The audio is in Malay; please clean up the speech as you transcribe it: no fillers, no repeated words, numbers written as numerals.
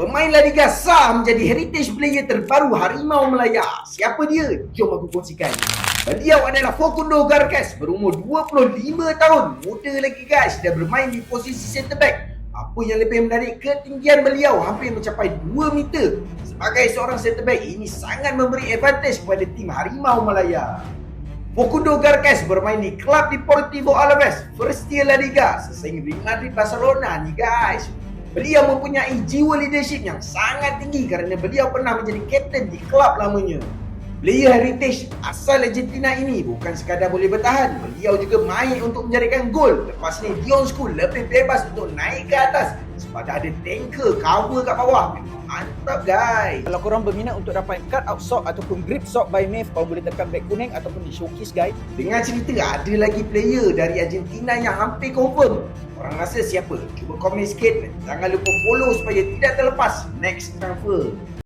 Pemain La Liga sah menjadi heritage player terbaru Harimau Melaya. Siapa dia? Jom aku kongsikan. Beliau adalah Facundo Garcés, berumur 25 tahun. Muda lagi guys, dah bermain di posisi centre back. Apa yang lebih menarik, ketinggian beliau hampir mencapai 2 meter. Sebagai seorang centre back, ini sangat memberi advantage kepada tim Harimau Melaya. Facundo Garcés bermain di Club Deportivo Alaves, First Tier La Liga, sesaing Real Madrid Barcelona ni guys. Beliau mempunyai jiwa leadership yang sangat tinggi kerana beliau pernah menjadi kapten di klub lamanya. Player heritage asal Argentina ini bukan sekadar boleh bertahan, beliau juga main untuk menjadikan gol. Lepas ni Dion School lebih bebas untuk naik ke atas sebab ada tanker cover kat bawah. Mantap guys. Kalau korang berminat untuk dapat cut out sock ataupun grip sock by Maeve, korang boleh tekan back kuning ataupun di showcase guys. Dengan cerita ada lagi player dari Argentina yang hampir confirm. Korang rasa siapa? Cuba komen sikit. Jangan lupa follow supaya tidak terlepas next transfer.